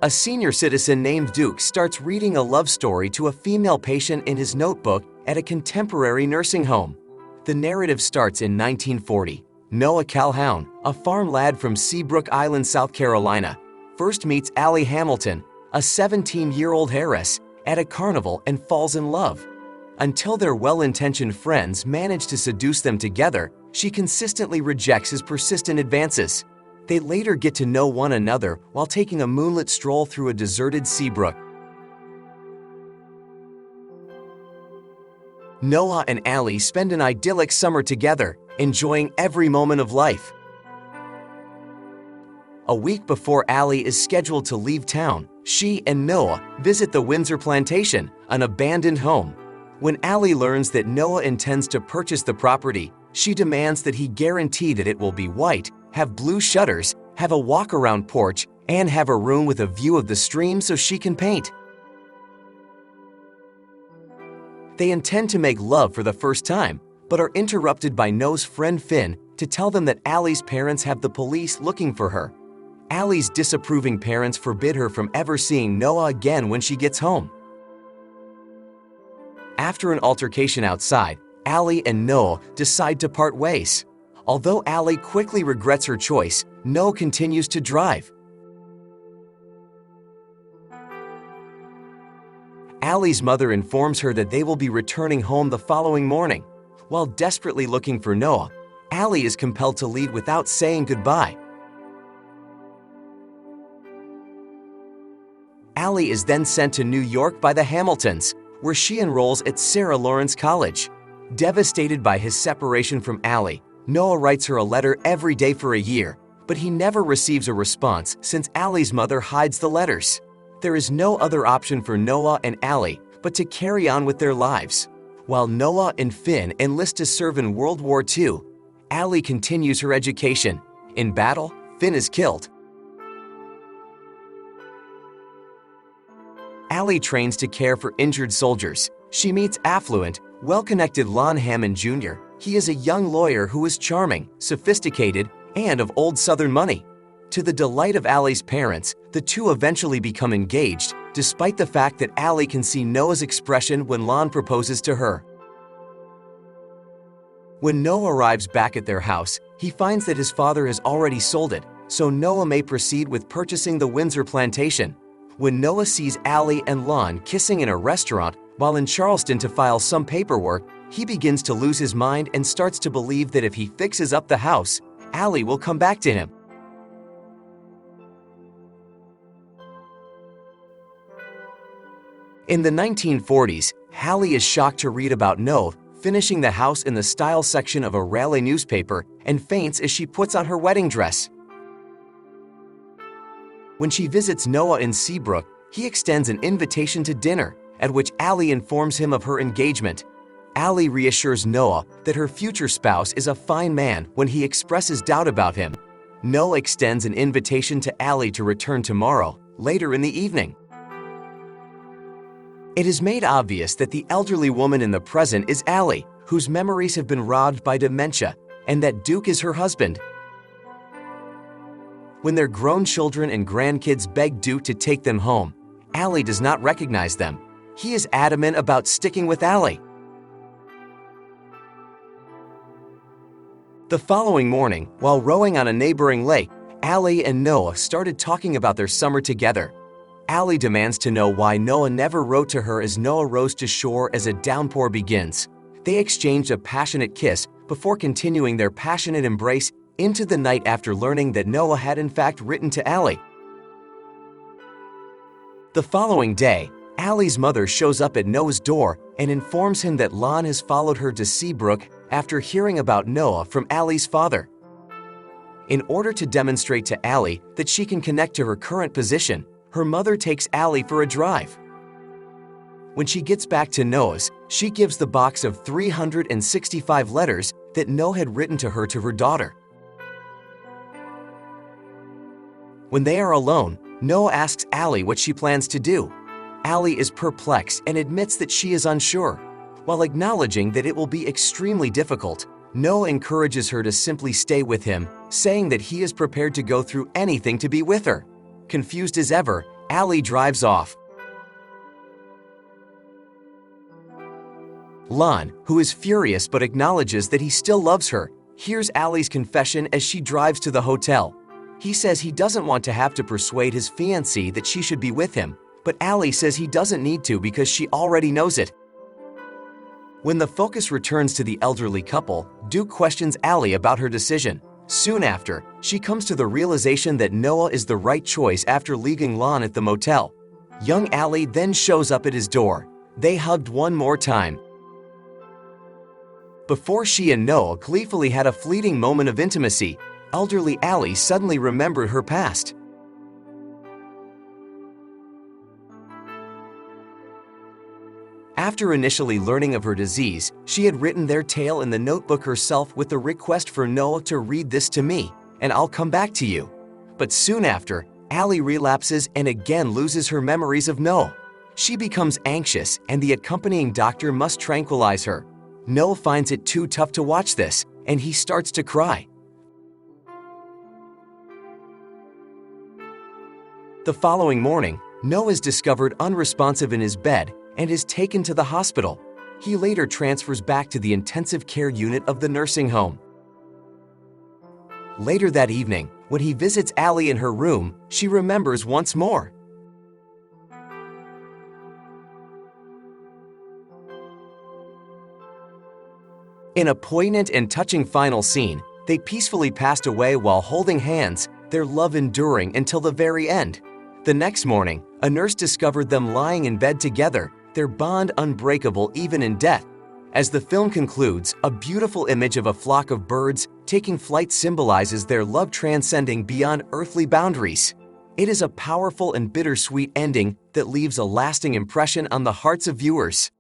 A senior citizen named Duke starts reading a love story to a female patient in his notebook at a contemporary nursing home. The narrative starts in 1940. Noah Calhoun, a farm lad from Seabrook Island, South Carolina, first meets Allie Hamilton, a 17-year-old heiress, at a carnival and falls in love. Until their well-intentioned friends manage to seduce them together, she consistently rejects his persistent advances. They later get to know one another while taking a moonlit stroll through a deserted Seabrook. Noah and Allie spend an idyllic summer together, enjoying every moment of life. A week before Allie is scheduled to leave town, she and Noah visit the Windsor Plantation, an abandoned home. When Allie learns that Noah intends to purchase the property, she demands that he guarantee that it will be white, have blue shutters, have a walk-around porch, and have a room with a view of the stream so she can paint. They intend to make love for the first time, but are interrupted by Noah's friend Finn to tell them that Allie's parents have the police looking for her. Allie's disapproving parents forbid her from ever seeing Noah again when she gets home. After an altercation outside, Allie and Noah decide to part ways. Although Allie quickly regrets her choice, Noah continues to drive. Allie's mother informs her that they will be returning home the following morning. While desperately looking for Noah, Allie is compelled to leave without saying goodbye. Allie is then sent to New York by the Hamiltons, where she enrolls at Sarah Lawrence College. Devastated by his separation from Allie, Noah writes her a letter every day for a year, but he never receives a response since Allie's mother hides the letters. There is no other option for Noah and Allie but to carry on with their lives. While Noah and Finn enlist to serve in World War II, Allie continues her education. In battle, Finn is killed. Allie trains to care for injured soldiers. She meets affluent, well-connected Lon Hammond Jr. He is a young lawyer who is charming, sophisticated, and of old Southern money. To the delight of Allie's parents, the two eventually become engaged, despite the fact that Allie can see Noah's expression when Lon proposes to her. When Noah arrives back at their house, he finds that his father has already sold it, so Noah may proceed with purchasing the Windsor Plantation. When Noah sees Allie and Lon kissing in a restaurant while in Charleston to file some paperwork, he begins to lose his mind and starts to believe that if he fixes up the house, Allie will come back to him. In the 1940s, Allie is shocked to read about Noah finishing the house in the style section of a Raleigh newspaper and faints as she puts on her wedding dress. When she visits Noah in Seabrook, he extends an invitation to dinner, at which Allie informs him of her engagement. Allie reassures Noah that her future spouse is a fine man when he expresses doubt about him. Noah extends an invitation to Allie to return tomorrow, later in the evening. It is made obvious that the elderly woman in the present is Allie, whose memories have been robbed by dementia, and that Duke is her husband. When their grown children and grandkids beg Duke to take them home, Allie does not recognize them. He is adamant about sticking with Allie. The following morning, while rowing on a neighboring lake, Allie and Noah started talking about their summer together. Allie demands to know why Noah never wrote to her as Noah rows to shore as a downpour begins. They exchanged a passionate kiss before continuing their passionate embrace into the night after learning that Noah had in fact written to Allie. The following day, Allie's mother shows up at Noah's door and informs him that Lon has followed her to Seabrook after hearing about Noah from Allie's father. In order to demonstrate to Allie that she can connect to her current position, her mother takes Allie for a drive. When she gets back to Noah's, she gives the box of 365 letters that Noah had written to her daughter. When they are alone, Noah asks Allie what she plans to do. Allie is perplexed and admits that she is unsure. While acknowledging that it will be extremely difficult, Noah encourages her to simply stay with him, saying that he is prepared to go through anything to be with her. Confused as ever, Allie drives off. Lon, who is furious but acknowledges that he still loves her, hears Allie's confession as she drives to the hotel. He says he doesn't want to have to persuade his fiancée that she should be with him, but Allie says he doesn't need to because she already knows it. When the focus returns to the elderly couple, Duke questions Allie about her decision. Soon after, she comes to the realization that Noah is the right choice after leaving Lon at the motel. Young Allie then shows up at his door. They hugged one more time. Before she and Noah gleefully had a fleeting moment of intimacy, elderly Allie suddenly remembered her past. After initially learning of her disease, she had written their tale in the notebook herself with the request for Noah to read this to me, and I'll come back to you. But soon after, Allie relapses and again loses her memories of Noah. She becomes anxious and the accompanying doctor must tranquilize her. Noah finds it too tough to watch this, and he starts to cry. The following morning, Noah is discovered unresponsive in his bed and is taken to the hospital. He later transfers back to the intensive care unit of the nursing home. Later that evening, when he visits Allie in her room, she remembers once more. In a poignant and touching final scene, they peacefully passed away while holding hands, their love enduring until the very end. The next morning, a nurse discovered them lying in bed together, their bond unbreakable even in death. As the film concludes, a beautiful image of a flock of birds taking flight symbolizes their love transcending beyond earthly boundaries. It is a powerful and bittersweet ending that leaves a lasting impression on the hearts of viewers.